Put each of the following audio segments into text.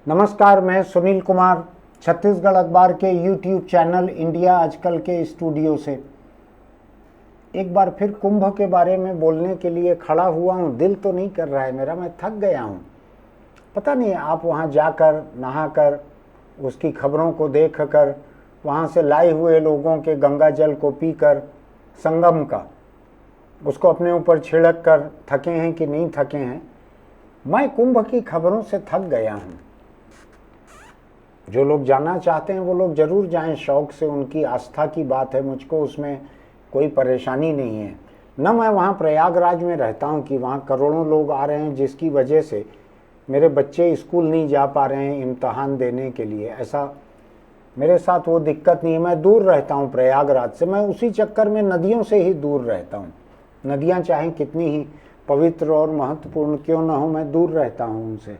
नमस्कार, मैं सुनील कुमार छत्तीसगढ़ अखबार के यूट्यूब चैनल इंडिया आजकल के स्टूडियो से एक बार फिर कुंभ के बारे में बोलने के लिए खड़ा हुआ हूँ। दिल तो नहीं कर रहा है मेरा, मैं थक गया हूँ। पता नहीं आप वहाँ जाकर नहाकर उसकी खबरों को देखकर वहाँ से लाए हुए लोगों के गंगा जल को पीकर संगम का उसको अपने ऊपर छिड़क कर थके हैं कि नहीं थके हैं। मैं कुंभ की खबरों से थक गया हूँ। जो लोग जाना चाहते हैं वो लोग जरूर जाएं शौक से, उनकी आस्था की बात है, मुझको उसमें कोई परेशानी नहीं है। न मैं वहाँ प्रयागराज में रहता हूँ कि वहाँ करोड़ों लोग आ रहे हैं जिसकी वजह से मेरे बच्चे स्कूल नहीं जा पा रहे हैं इम्तहान देने के लिए। ऐसा मेरे साथ वो दिक्कत नहीं है। मैं दूर रहता हूँ प्रयागराज से, मैं उसी चक्कर में नदियों से ही दूर रहता हूँ। नदियाँ चाहे कितनी ही पवित्र और महत्वपूर्ण क्यों न हो, मैं दूर रहता हूँ उनसे।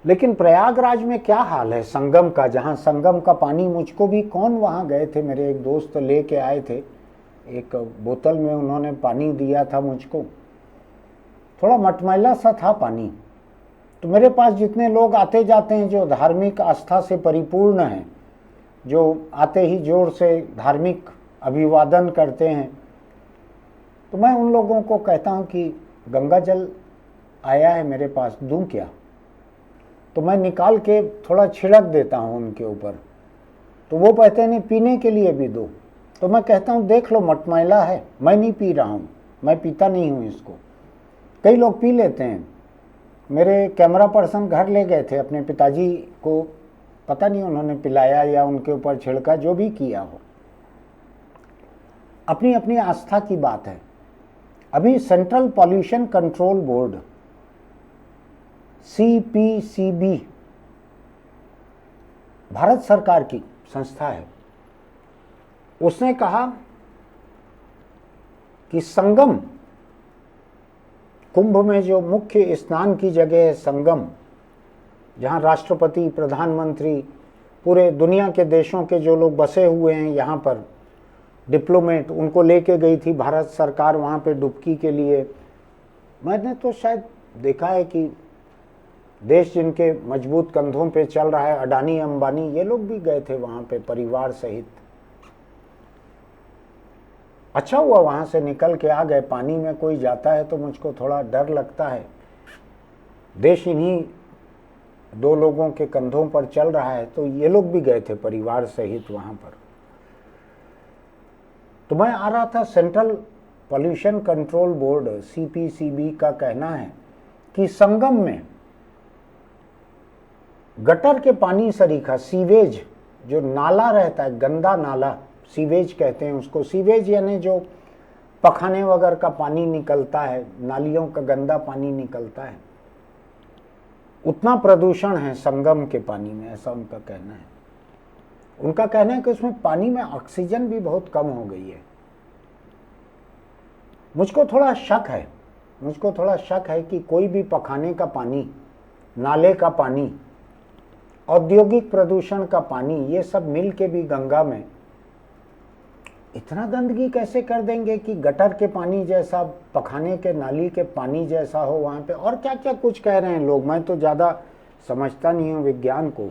लेकिन प्रयागराज में क्या हाल है संगम का, जहाँ संगम का पानी मुझको भी, कौन वहाँ गए थे, मेरे एक दोस्त लेके आए थे, एक बोतल में उन्होंने पानी दिया था मुझको। थोड़ा मटमैला सा था पानी। तो मेरे पास जितने लोग आते जाते हैं जो धार्मिक आस्था से परिपूर्ण हैं, जो आते ही जोर से धार्मिक अभिवादन करते हैं, तो मैं उन लोगों को कहता हूँ कि गंगा जल आया है मेरे पास, दूं क्या? तो मैं निकाल के थोड़ा छिड़क देता हूँ उनके ऊपर। तो वो कहते हैं नहीं, पीने के लिए भी दो। तो मैं कहता हूँ देख लो मटमैला है, मैं नहीं पी रहा हूँ, मैं पीता नहीं हूँ इसको। कई लोग पी लेते हैं। मेरे कैमरा पर्सन घर ले गए थे अपने पिताजी को, पता नहीं उन्होंने पिलाया या उनके ऊपर छिड़का, जो भी किया हो, अपनी अपनी आस्था की बात है। अभी central pollution control board CPCB Bharat सरकार की संस्था है, उसने कहा कि संगम, कुंभ में जो मुख्य स्नान की जगह है संगम, जहां राष्ट्रपति, प्रधानमंत्री, पूरे दुनिया के देशों के जो लोग बसे हुए हैं यहाँ पर, डिप्लोमेट, उनको लेके गई थी भारत सरकार वहाँ पे डुबकी के लिए। मैंने तो शायद देखा है कि देश जिनके मजबूत कंधों पे चल रहा है, अडानी अंबानी, ये लोग भी गए थे वहाँ पे परिवार सहित। अच्छा हुआ वहाँ से निकल के आ गए। पानी में कोई जाता है तो मुझको थोड़ा डर लगता है। देश इन्हीं दो लोगों के कंधों पर चल रहा है, तो ये लोग भी गए थे परिवार सहित वहाँ पर। तो मैं आ रहा था, central pollution control board CPCB का कहना है कि संगम में गटर के पानी सरीखा, सीवेज, जो नाला रहता है, गंदा नाला, सीवेज कहते हैं उसको। सीवेज यानी जो पखाने वगैरह का पानी निकलता है, नालियों का गंदा पानी निकलता है, उतना प्रदूषण है संगम के पानी में, ऐसा उनका कहना है। उनका कहना है कि उसमें पानी में ऑक्सीजन भी बहुत कम हो गई है। मुझको थोड़ा शक है कि कोई भी पखाने का पानी, नाले का पानी, औद्योगिक प्रदूषण का पानी, ये सब मिल के भी गंगा में इतना गंदगी कैसे कर देंगे कि गटर के पानी जैसा, पखाने के नाली के पानी जैसा हो वहाँ पे। और क्या क्या कुछ कह रहे हैं लोग, मैं तो ज़्यादा समझता नहीं हूँ विज्ञान को।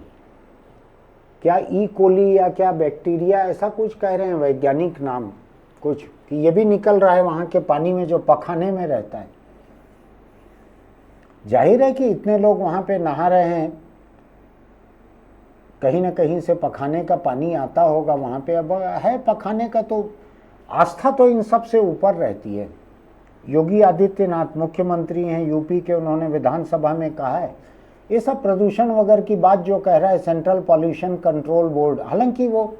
क्या ई कोली या क्या बैक्टीरिया, ऐसा कुछ कह रहे हैं वैज्ञानिक नाम कुछ, कि ये भी निकल रहा है वहाँ के पानी में जो पखाने में रहता है। जाहिर है कि इतने लोग वहाँ पे नहा रहे हैं, कहीं ना कहीं से पखाने का पानी आता होगा वहाँ पे। अब है पखाने का, तो आस्था तो इन सब से ऊपर रहती है। योगी आदित्यनाथ मुख्यमंत्री हैं यूपी के, उन्होंने विधानसभा में कहा है ये सब प्रदूषण वगैरह की बात जो कह रहा है सेंट्रल पॉल्यूशन कंट्रोल बोर्ड, हालांकि वो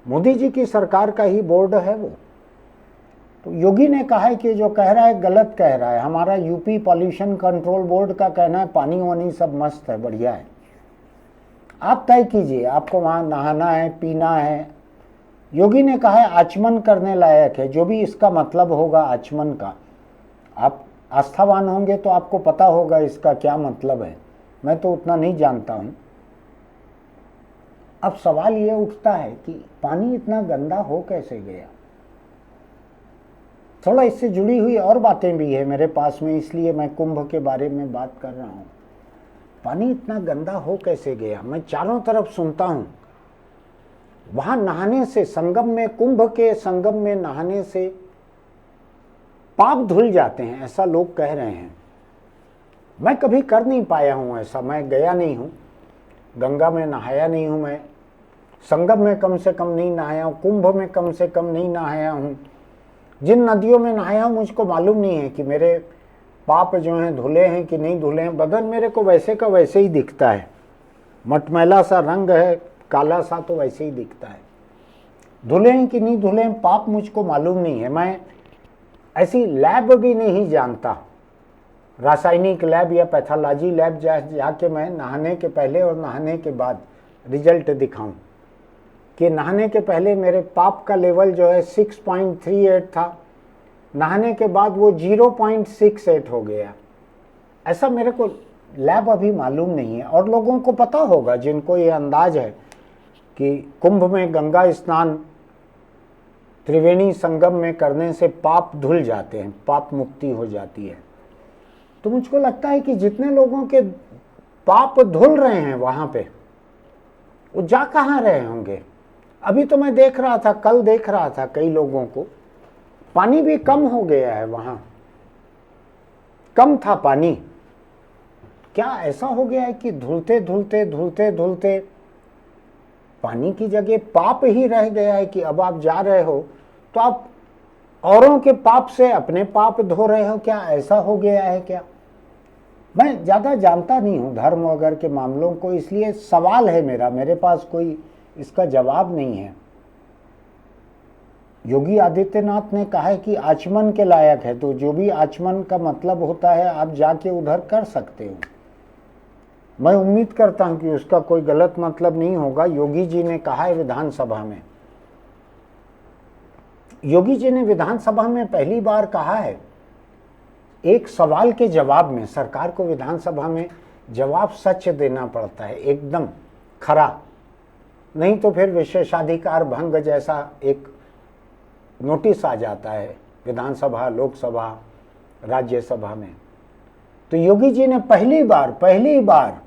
मोदी जी की सरकार का ही बोर्ड है वो। तो योगी ने कहा है कि जो कह रहा है गलत कह रहा है। हमारा यूपी पॉल्यूशन कंट्रोल बोर्ड का कहना है पानी वानी सब मस्त है, बढ़िया है, आप तय कीजिए, आपको वहाँ नहाना है, पीना है। योगी ने कहा है आचमन करने लायक है, जो भी इसका मतलब होगा आचमन का। आप आस्थावान होंगे तो आपको पता होगा इसका क्या मतलब है, मैं तो उतना नहीं जानता हूँ। अब सवाल ये उठता है कि पानी इतना गंदा हो कैसे गया। थोड़ा इससे जुड़ी हुई और बातें भी है मेरे पास में, इसलिए मैं कुंभ के बारे में बात कर रहा हूँ। पानी इतना गंदा हो कैसे गया? मैं चारों तरफ सुनता हूं वहां नहाने से, संगम में, कुंभ के संगम में नहाने से पाप धुल जाते हैं, ऐसा लोग कह रहे हैं। मैं कभी कर नहीं पाया हूं ऐसा, मैं गया नहीं हूं, गंगा में नहाया नहीं हूं, मैं संगम में कम से कम नहीं नहाया हूं, कुंभ में कम से कम नहीं नहाया हूं। जिन नदियों में नहाया हूं मुझको मालूम नहीं है कि मेरे पाप जो हैं धुले हैं कि नहीं धुले हैं। बदन मेरे को वैसे का वैसे ही दिखता है, मटमैला सा रंग है, काला सा, तो वैसे ही दिखता है। धुले हैं कि नहीं धुले हैं पाप मुझको मालूम नहीं है। मैं ऐसी लैब भी नहीं जानता, रासायनिक लैब या पैथोलॉजी लैब जाके मैं नहाने के पहले और नहाने के बाद रिजल्ट दिखाऊं कि नहाने के पहले मेरे पाप का लेवल जो है 6.38 था, नहाने के बाद वो 0.68 हो गया। ऐसा मेरे को लैब अभी मालूम नहीं है। और लोगों को पता होगा जिनको ये अंदाज है कि कुंभ में गंगा स्नान, त्रिवेणी संगम में करने से पाप धुल जाते हैं, पाप मुक्ति हो जाती है। तो मुझको लगता है कि जितने लोगों के पाप धुल रहे हैं वहां पे, वो जा कहाँ रहे होंगे? अभी तो मैं देख रहा था, कल देख रहा था कई लोगों को, पानी भी कम हो गया है वहां, कम था पानी। क्या ऐसा हो गया है कि धुलते धुलते धुलते धुलते पानी की जगह पाप ही रह गया है कि अब आप जा रहे हो तो आप औरों के पाप से अपने पाप धो रहे हो? क्या ऐसा हो गया है क्या? मैं ज्यादा जानता नहीं हूं धर्म वगैरह के मामलों को, इसलिए सवाल है मेरा, मेरे पास कोई इसका जवाब नहीं है। योगी आदित्यनाथ ने कहा है कि आचमन के लायक है, तो जो भी आचमन का मतलब होता है आप जाके उधर कर सकते हो। मैं उम्मीद करता हूं कि उसका कोई गलत मतलब नहीं होगा। योगी जी ने कहा है विधानसभा में, योगी जी ने विधानसभा में पहली बार कहा है, एक सवाल के जवाब में। सरकार को विधानसभा में जवाब सच देना पड़ता है, एकदम खरा, नहीं तो फिर विशेषाधिकार भंग जैसा एक नोटिस आ जाता है विधानसभा, लोकसभा, राज्यसभा में। तो योगी जी ने पहली बार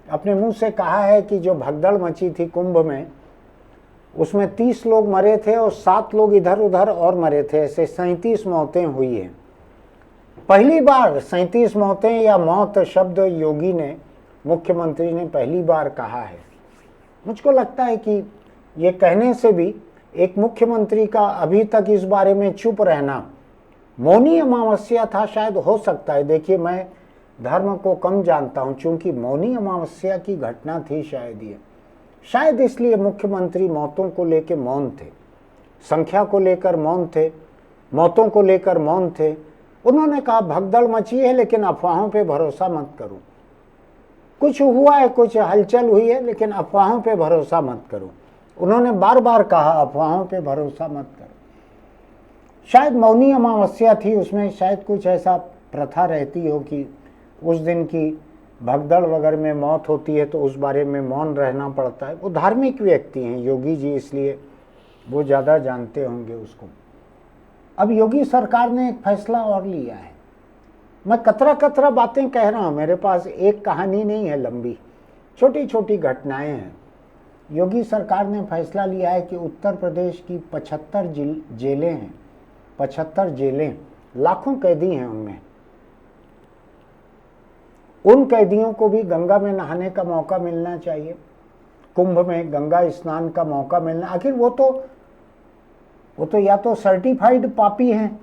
अपने मुंह से कहा है कि जो भगदड़ मची थी कुंभ में, उसमें 30 लोग मरे थे और 7 लोग इधर उधर और मरे थे, ऐसे 37 मौतें हुई हैं। पहली बार 37 मौतें या मौत शब्द योगी ने, मुख्यमंत्री ने पहली बार कहा है। मुझको लगता है कि ये कहने से भी एक मुख्यमंत्री का अभी तक इस बारे में चुप रहना, मौनी अमावस्या था शायद, हो सकता है। देखिए मैं धर्म को कम जानता हूं, चूंकि मौनी अमावस्या की घटना थी शायद ये, शायद इसलिए मुख्यमंत्री मौतों को लेकर मौन थे, संख्या को लेकर मौन थे, मौतों को लेकर मौन थे। उन्होंने कहा भगदड़ मची है लेकिन अफवाहों पे भरोसा मत करो, कुछ हुआ है, कुछ हलचल हुई है, लेकिन अफवाहों पे भरोसा मत करो। उन्होंने बार बार कहा अफवाहों पे भरोसा मत करो। शायद मौनी अमावस्या थी, उसमें शायद कुछ ऐसा प्रथा रहती हो कि उस दिन की भगदड़ वगैरह में मौत होती है तो उस बारे में मौन रहना पड़ता है। वो धार्मिक व्यक्ति हैं योगी जी, इसलिए वो ज़्यादा जानते होंगे उसको। अब योगी सरकार ने एक फैसला और लिया है। मैं कतरा कतरा बातें कह रहा हूँ, मेरे पास एक कहानी नहीं है लंबी, छोटी छोटी घटनाएं हैं। योगी सरकार ने फैसला लिया है कि उत्तर प्रदेश की 75 जेलें हैं, 75 जेलें, लाखों कैदी हैं उनमें, उन कैदियों को भी गंगा में नहाने का मौका मिलना चाहिए, कुंभ में गंगा स्नान का मौका मिलना। आखिर वो तो या तो सर्टिफाइड पापी हैं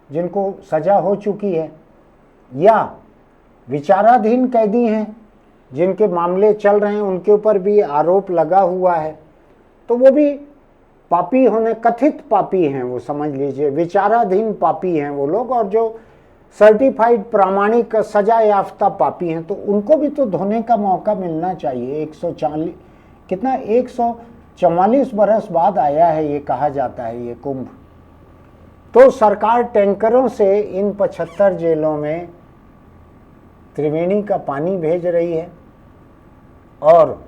जिनको सजा हो चुकी है, या विचाराधीन कैदी हैं जिनके मामले चल रहे हैं, उनके ऊपर भी आरोप लगा हुआ है, तो वो भी पापी होने, कथित पापी हैं वो, समझ लीजिए विचाराधीन पापी हैं वो लोग। और जो सर्टिफाइड प्रामाणिक सजा याफ्ता पापी हैं तो उनको भी तो धोने का मौका मिलना चाहिए। 144 बरस बाद आया है ये, कहा जाता है ये कुंभ। तो सरकार टैंकरों से इन 75 जेलों में त्रिवेणी का पानी भेज रही है और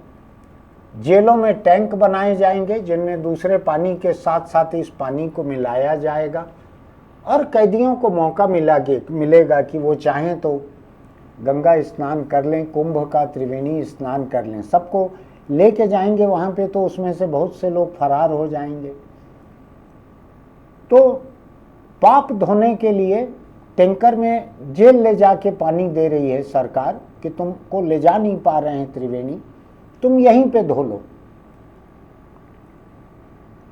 जेलों में टैंक बनाए जाएंगे जिनमें दूसरे पानी के साथ साथ इस पानी को मिलाया जाएगा और कैदियों को मौका मिलेगा कि वो चाहें तो गंगा स्नान कर लें, कुंभ का त्रिवेणी स्नान कर लें। सबको लेके जाएंगे वहाँ पे तो उसमें से बहुत से लोग फरार हो जाएंगे। तो पाप धोने के लिए टैंकर में जेल ले जाके पानी दे रही है सरकार कि तुमको ले जा नहीं पा रहे हैं त्रिवेणी, तुम यहीं पे धो लो।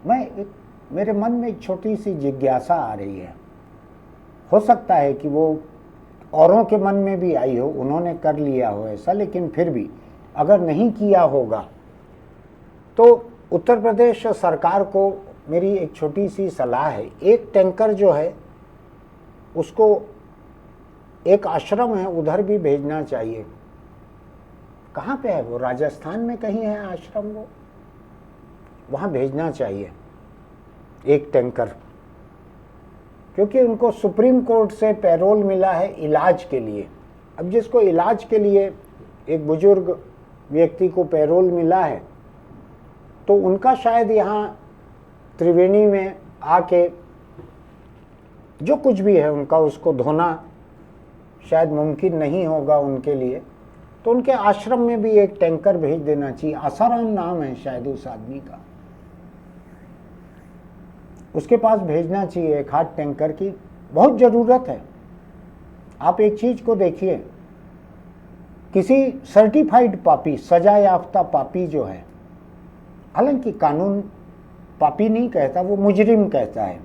मेरे मन में एक छोटी सी जिज्ञासा आ रही है, हो सकता है कि वो औरों के मन में भी आई हो, उन्होंने कर लिया हो ऐसा, लेकिन फिर भी अगर नहीं किया होगा तो उत्तर प्रदेश सरकार को मेरी एक छोटी सी सलाह है, एक टैंकर जो है उसको एक आश्रम है उधर भी भेजना चाहिए। कहाँ पे है वो? राजस्थान में कहीं है आश्रम, वो वहाँ भेजना चाहिए एक टैंकर, क्योंकि उनको सुप्रीम कोर्ट से पैरोल मिला है इलाज के लिए। अब जिसको इलाज के लिए एक बुजुर्ग व्यक्ति को पैरोल मिला है तो उनका शायद यहाँ त्रिवेणी में आके जो कुछ भी है उनका उसको धोना शायद मुमकिन नहीं होगा उनके लिए, तो उनके आश्रम में भी एक टैंकर भेज देना चाहिए। आसाराम नाम है शायद उस आदमी का, उसके पास भेजना चाहिए एक हाथ टैंकर की, बहुत ज़रूरत है। आप एक चीज़ को देखिए, किसी सर्टिफाइड पापी, सजा याफ्ता पापी जो है, हालांकि कानून पापी नहीं कहता, वो मुजरिम कहता है।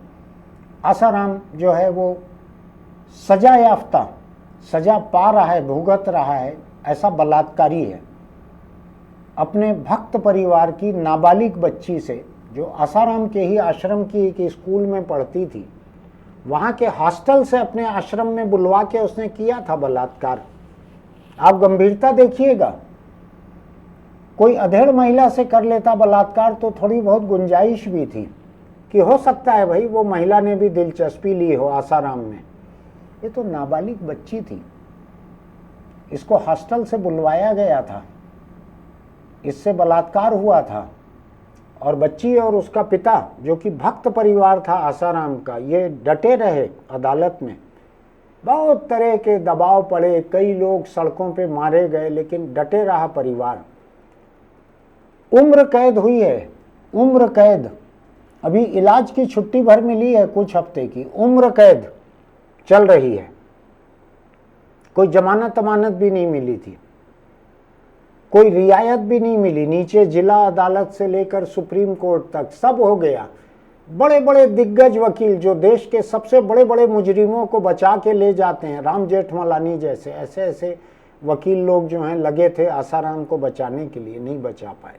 आसाराम जो है वो सजा याफ्ता, सजा पा रहा है, भुगत रहा है, ऐसा बलात्कारी है। अपने भक्त परिवार की नाबालिग बच्ची से, जो आसाराम के ही आश्रम की एक स्कूल में पढ़ती थी, वहाँ के हॉस्टल से अपने आश्रम में बुलवा के उसने किया था बलात्कार। आप गंभीरता देखिएगा, कोई अधेड़ महिला से कर लेता बलात्कार तो थोड़ी बहुत गुंजाइश भी थी कि हो सकता है भाई वो महिला ने भी दिलचस्पी ली हो आसाराम में। ये तो नाबालिग बच्ची थी, इसको हॉस्टल से बुलवाया गया था, इससे बलात्कार हुआ था, और बच्ची और उसका पिता जो कि भक्त परिवार था आसाराम का, ये डटे रहे अदालत में। बहुत तरह के दबाव पड़े, कई लोग सड़कों पे मारे गए, लेकिन डटे रहा परिवार। उम्र कैद हुई है, उम्र कैद। अभी इलाज की छुट्टी भर मिली है कुछ हफ्ते की, उम्र कैद चल रही है। कोई जमानत अमानत भी नहीं मिली थी, कोई रियायत भी नहीं मिली। नीचे जिला अदालत से लेकर सुप्रीम कोर्ट तक सब हो गया। बड़े बड़े दिग्गज वकील जो देश के सबसे बड़े बड़े मुजरिमों को बचा के ले जाते हैं, राम जेठमलानी जैसे, ऐसे ऐसे वकील लोग जो हैं लगे थे आसाराम को बचाने के लिए, नहीं बचा पाए।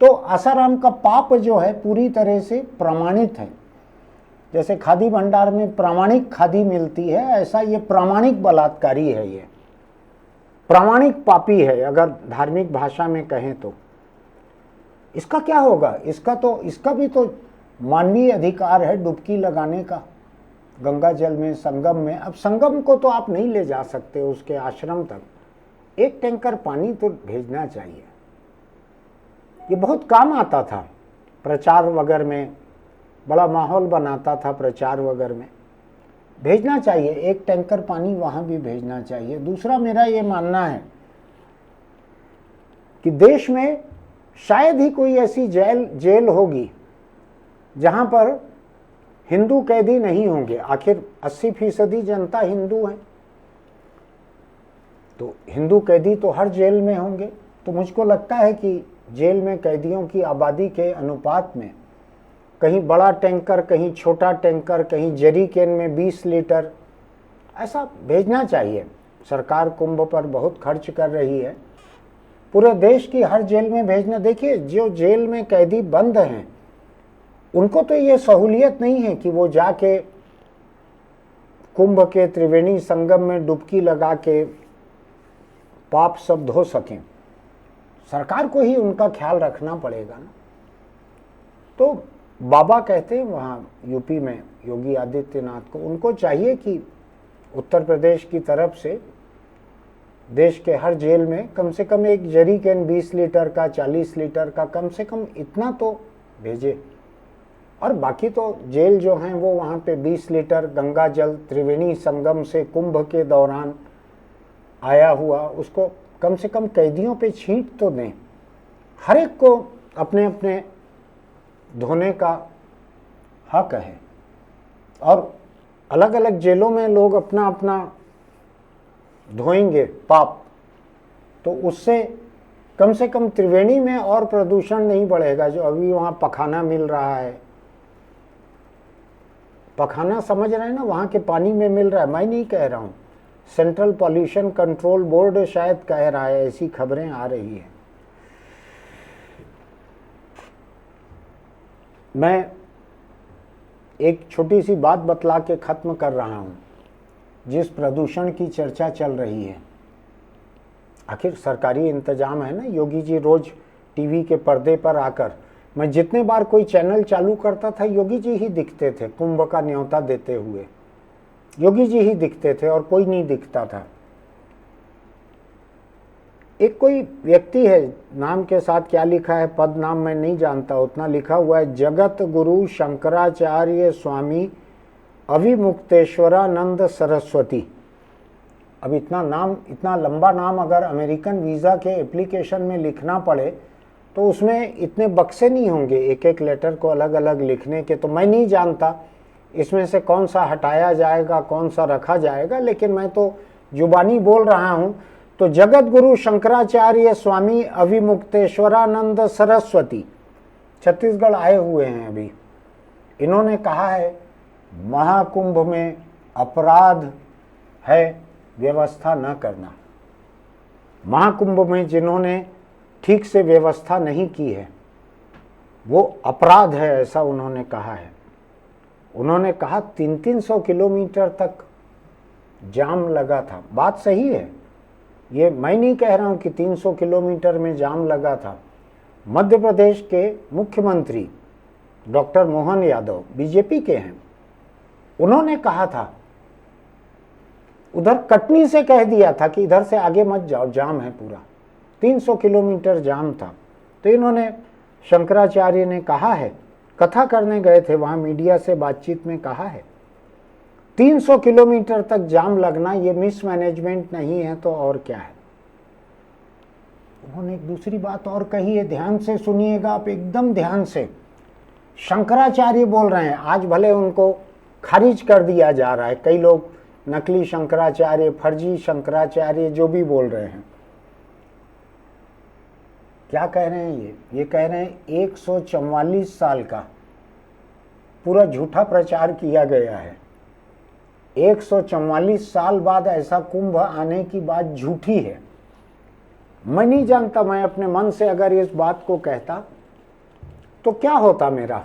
तो आसाराम का पाप जो है पूरी तरह से प्रमाणित है। जैसे खादी भंडार में प्रामाणिक खादी मिलती है, ऐसा ये प्रामाणिक बलात्कारी है, ये प्रामाणिक पापी है अगर धार्मिक भाषा में कहें तो। इसका क्या होगा? इसका भी तो मानवीय अधिकार है डुबकी लगाने का गंगा जल में, संगम में। अब संगम को तो आप नहीं ले जा सकते उसके आश्रम तक, एक टैंकर पानी तो भेजना चाहिए। ये बहुत काम आता था प्रचार वगैरह में, बड़ा माहौल बनाता था प्रचार वगैरह में। भेजना चाहिए, एक टैंकर पानी वहाँ भी भेजना चाहिए। दूसरा मेरा ये मानना है कि देश में शायद ही कोई ऐसी जेल होगी जहाँ पर हिंदू कैदी नहीं होंगे। आखिर 80% जनता हिंदू है, तो हिंदू कैदी तो हर जेल में होंगे। तो मुझको लगता है कि जेल में कैदियों की आबादी के अनुपात में कहीं बड़ा टैंकर, कहीं छोटा टैंकर, कहीं जरी कैन में 20 लीटर, ऐसा भेजना चाहिए। सरकार कुंभ पर बहुत खर्च कर रही है, पूरे देश की हर जेल में भेजना। देखिए, जो जेल में कैदी बंद हैं उनको तो ये सहूलियत नहीं है कि वो जाके कुंभ के त्रिवेणी संगम में डुबकी लगा के पाप सब धो सकें। सरकार को ही उनका ख्याल रखना पड़ेगा ना। तो बाबा कहते हैं वहाँ यूपी में योगी आदित्यनाथ को, उनको चाहिए कि उत्तर प्रदेश की तरफ से देश के हर जेल में कम से कम एक जरी कैन 20 लीटर का, 40 लीटर का, कम से कम इतना तो भेजे। और बाकी तो जेल जो हैं वो वहाँ पे 20 लीटर गंगा जल त्रिवेणी संगम से कुंभ के दौरान आया हुआ उसको कम से कम कैदियों पे छींट तो दें। हर एक को अपने अपने धोने का हक है और अलग अलग जेलों में लोग अपना अपना धोएंगे पाप, तो उससे कम से कम त्रिवेणी में और प्रदूषण नहीं बढ़ेगा। जो अभी वहाँ पखाना मिल रहा है, पखाना समझ रहे हैं ना, वहाँ के पानी में मिल रहा है, मैं नहीं कह रहा हूँ, सेंट्रल पॉल्यूशन कंट्रोल बोर्ड शायद कह रहा है, ऐसी खबरें आ रही हैं। मैं एक छोटी सी बात बतला के ख़त्म कर रहा हूँ। जिस प्रदूषण की चर्चा चल रही है, आखिर सरकारी इंतजाम है ना। योगी जी रोज़ टीवी के पर्दे पर आकर, मैं जितने बार कोई चैनल चालू करता था योगी जी ही दिखते थे, कुंभ का न्योता देते हुए योगी जी ही दिखते थे और कोई नहीं दिखता था। एक कोई व्यक्ति है, नाम के साथ क्या लिखा है, पद नाम मैं नहीं जानता, उतना लिखा हुआ है, जगत गुरु शंकराचार्य स्वामी अविमुक्तेश्वरानंद सरस्वती। अब इतना नाम, इतना लंबा नाम अगर अमेरिकन वीज़ा के एप्लीकेशन में लिखना पड़े तो उसमें इतने बक्से नहीं होंगे एक एक लेटर को अलग अलग लिखने के। तो मैं नहीं जानता इसमें से कौन सा हटाया जाएगा कौन सा रखा जाएगा, लेकिन मैं तो जुबानी बोल रहा हूँ। तो जगत गुरु शंकराचार्य स्वामी अविमुक्तेश्वरानंद सरस्वती छत्तीसगढ़ आए हुए हैं अभी। इन्होंने कहा है महाकुंभ में अपराध है व्यवस्था न करना। महाकुंभ में जिन्होंने ठीक से व्यवस्था नहीं की है वो अपराध है, ऐसा उन्होंने कहा है। उन्होंने कहा 300 किलोमीटर तक जाम लगा था। बात सही है, ये मैं नहीं कह रहा हूं कि 300 किलोमीटर में जाम लगा था। मध्य प्रदेश के मुख्यमंत्री डॉक्टर मोहन यादव बीजेपी के हैं, उन्होंने कहा था, उधर कटनी से कह दिया था कि इधर से आगे मत जाओ, जाम है पूरा, 300 किलोमीटर जाम था। तो इन्होंने, शंकराचार्य ने कहा है, कथा करने गए थे वहाँ, मीडिया से बातचीत में कहा है 300 किलोमीटर तक जाम लगना ये मिसमैनेजमेंट नहीं है तो और क्या है। उन्होंने एक दूसरी बात और कही है, ध्यान से सुनिएगा आप, एकदम ध्यान से। शंकराचार्य बोल रहे हैं, आज भले उनको खारिज कर दिया जा रहा है, कई लोग नकली शंकराचार्य, फर्जी शंकराचार्य जो भी बोल रहे हैं। क्या कह रहे हैं ये कह रहे हैं 144 साल का पूरा झूठा प्रचार किया गया है। 144 साल बाद ऐसा कुंभ आने की बात झूठी है। मैं नहीं जानता, मैं अपने मन से अगर इस बात को कहता तो क्या होता मेरा।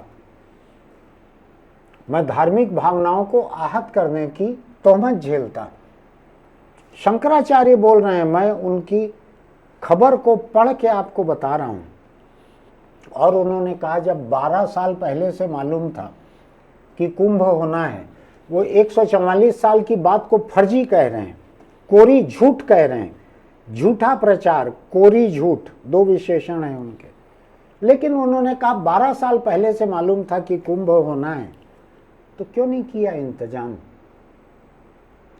मैं धार्मिक भावनाओं को आहत करने की तोहमत झेलता। शंकराचार्य बोल रहे हैं, मैं उनकी खबर को पढ़ के आपको बता रहा हूं। और उन्होंने कहा जब 12 साल पहले से मालूम था कि कुंभ होना है, वो 144 साल की बात को फर्जी कह रहे हैं, कोरी झूठ कह रहे हैं। झूठा प्रचार, कोरी झूठ, दो विशेषण हैं उनके। लेकिन उन्होंने कहा 12 साल पहले से मालूम था कि कुंभ होना है, तो क्यों नहीं किया इंतजाम।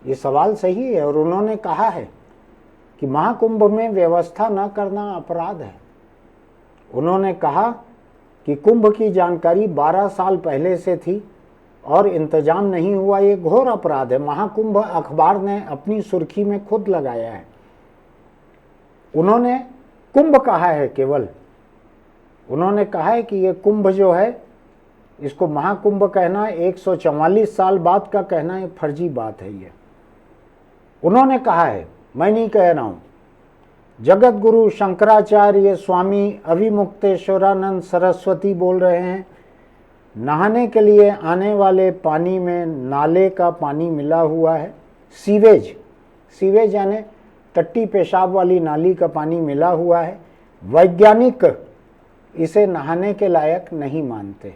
ये सवाल सही है। और उन्होंने कहा है कि महाकुंभ में व्यवस्था न करना अपराध है। उन्होंने कहा कि कुंभ की जानकारी 12 साल पहले से थी और इंतजाम नहीं हुआ, ये घोर अपराध है। महाकुंभ अखबार ने अपनी सुर्खी में खुद लगाया है। उन्होंने कुंभ कहा है, केवल उन्होंने कहा है कि ये कुंभ जो है, इसको महाकुंभ कहना, 144 साल बाद का कहना, ये फर्जी बात है। ये उन्होंने कहा है, मैं नहीं कह रहा हूं। जगत गुरु शंकराचार्य स्वामी अविमुक्तेश्वरानंद सरस्वती बोल रहे हैं, नहाने के लिए आने वाले पानी में नाले का पानी मिला हुआ है, सीवेज, सीवेज यानी टट्टी पेशाब वाली नाली का पानी मिला हुआ है। वैज्ञानिक इसे नहाने के लायक नहीं मानते।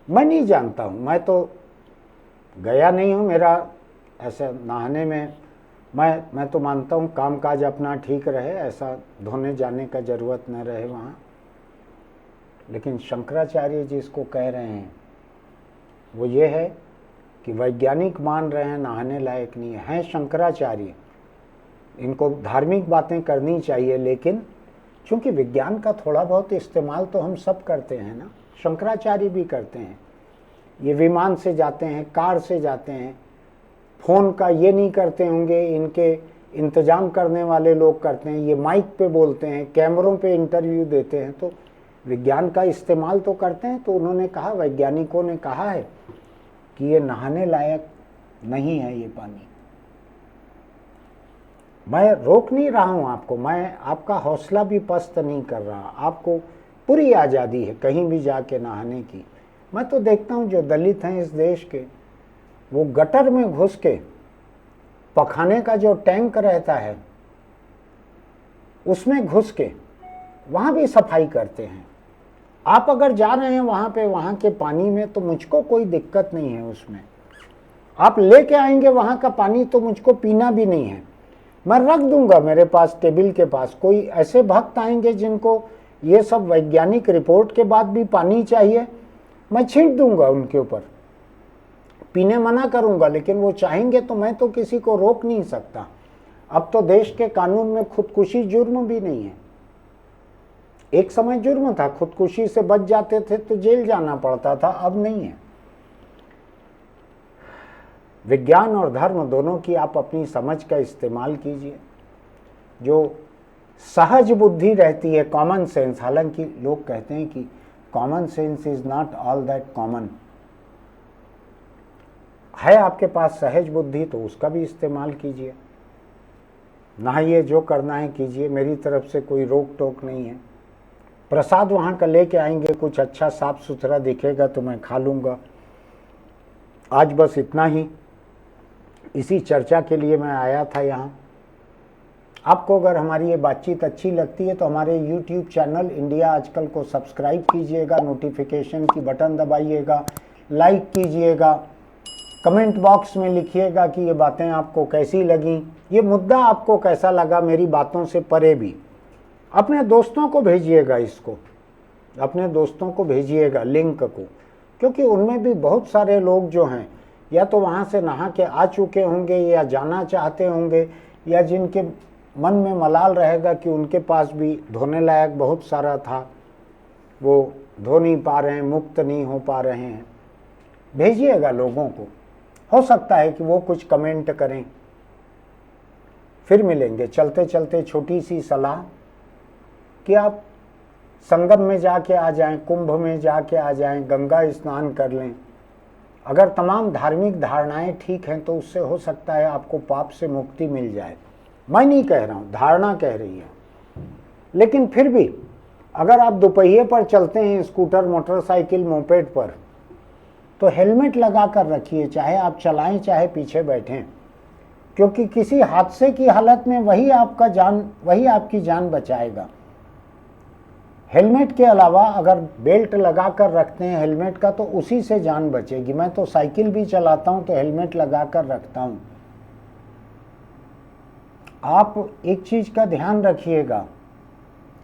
मैं नहीं जानता हूं, मैं तो गया नहीं हूं, मेरा ऐसे नहाने में मैं तो मानता हूं कामकाज अपना ठीक रहे, ऐसा धोने जाने का जरूरत न रहे वहाँ। लेकिन शंकराचार्य जी इसको कह रहे हैं वो ये है कि वैज्ञानिक मान रहे हैं नहाने लायक नहीं है। शंकराचार्य, इनको धार्मिक बातें करनी चाहिए, लेकिन चूंकि विज्ञान का थोड़ा बहुत इस्तेमाल तो हम सब करते हैं ना, शंकराचार्य भी करते हैं। ये विमान से जाते हैं, कार से जाते हैं, फ़ोन का ये नहीं करते होंगे, इनके इंतजाम करने वाले लोग करते हैं, ये माइक पे बोलते हैं, कैमरों पे इंटरव्यू देते हैं, तो विज्ञान का इस्तेमाल तो करते हैं। तो उन्होंने कहा, वैज्ञानिकों ने कहा है कि ये नहाने लायक नहीं है ये पानी। मैं रोक नहीं रहा हूं आपको, मैं आपका हौसला भी पस्त नहीं कर रहा, आपको पूरी आज़ादी है कहीं भी जाके नहाने की। मैं तो देखता हूं जो दलित हैं इस देश के, वो गटर में घुस के पखाने का जो टैंक रहता है उसमें घुस के वहां भी सफाई करते हैं। आप अगर जा रहे हैं वहां पे, वहां के पानी में, तो मुझको कोई दिक्कत नहीं है उसमें। आप लेके आएंगे वहां का पानी तो मुझको पीना भी नहीं है, मैं रख दूंगा मेरे पास टेबल के पास। कोई ऐसे भक्त आएंगे जिनको ये सब वैज्ञानिक रिपोर्ट के बाद भी पानी चाहिए, मैं छींट दूंगा उनके ऊपर, पीने मना करूंगा, लेकिन वो चाहेंगे तो मैं तो किसी को रोक नहीं सकता। अब तो देश के कानून में खुदकुशी जुर्म भी नहीं है। एक समय जुर्म था, खुदकुशी से बच जाते थे तो जेल जाना पड़ता था, अब नहीं है। विज्ञान और धर्म दोनों की आप अपनी समझ का इस्तेमाल कीजिए। जो सहज बुद्धि रहती है, कॉमन सेंस, हालांकि लोग कहते हैं कि common sense is not all that common, है आपके पास सहज बुद्धि तो उसका भी इस्तेमाल कीजिए। नहाइए, जो करना है कीजिए, मेरी तरफ से कोई रोक टोक नहीं है। प्रसाद वहाँ का लेके आएंगे, कुछ अच्छा साफ सुथरा दिखेगा तो मैं खा लूँगा। आज बस इतना ही, इसी चर्चा के लिए मैं आया था यहाँ। आपको अगर हमारी ये बातचीत अच्छी लगती है तो हमारे YouTube चैनल इंडिया आजकल को सब्सक्राइब कीजिएगा, नोटिफिकेशन की बटन दबाइएगा, लाइक कीजिएगा, कमेंट बॉक्स में लिखिएगा कि ये बातें आपको कैसी लगी, ये मुद्दा आपको कैसा लगा, मेरी बातों से परे भी। अपने दोस्तों को भेजिएगा, इसको अपने दोस्तों को भेजिएगा लिंक को, क्योंकि उनमें भी बहुत सारे लोग जो हैं या तो वहाँ से नहा के आ चुके होंगे या जाना चाहते होंगे, या जिनके मन में मलाल रहेगा कि उनके पास भी धोने लायक बहुत सारा था, वो धो नहीं पा रहे हैं, मुक्त नहीं हो पा रहे हैं। भेजिएगा लोगों को, हो सकता है कि वो कुछ कमेंट करें। फिर मिलेंगे। चलते चलते छोटी सी सलाह कि आप संगम में जाके आ जाएं, कुंभ में जाके आ जाएं, गंगा स्नान कर लें। अगर तमाम धार्मिक धारणाएं ठीक हैं तो उससे हो सकता है आपको पाप से मुक्ति मिल जाए। मैं नहीं कह रहा हूँ, धारणा कह रही है। लेकिन फिर भी अगर आप दोपहिए पर चलते हैं, स्कूटर, मोटरसाइकिल, मोपेड पर, तो हेलमेट लगा कर रखिए, चाहे आप चलाएं चाहे पीछे बैठें, क्योंकि किसी हादसे की हालत में वही आपकी जान बचाएगा। हेलमेट के अलावा अगर बेल्ट लगा कर रखते हैं हेलमेट का, तो उसी से जान बचेगी। मैं तो साइकिल भी चलाता हूं तो हेलमेट लगा कर रखता हूं। आप एक चीज का ध्यान रखिएगा,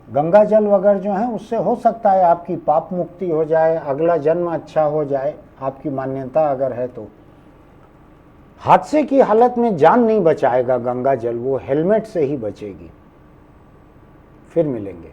गंगा जल वगैरह जो है उससे हो सकता है आपकी पाप मुक्ति हो जाए, अगला जन्म अच्छा हो जाए, आपकी मान्यता अगर है तो। हादसे की हालत में जान नहीं बचाएगा गंगा जल, वो हेलमेट से ही बचेगी। फिर मिलेंगे।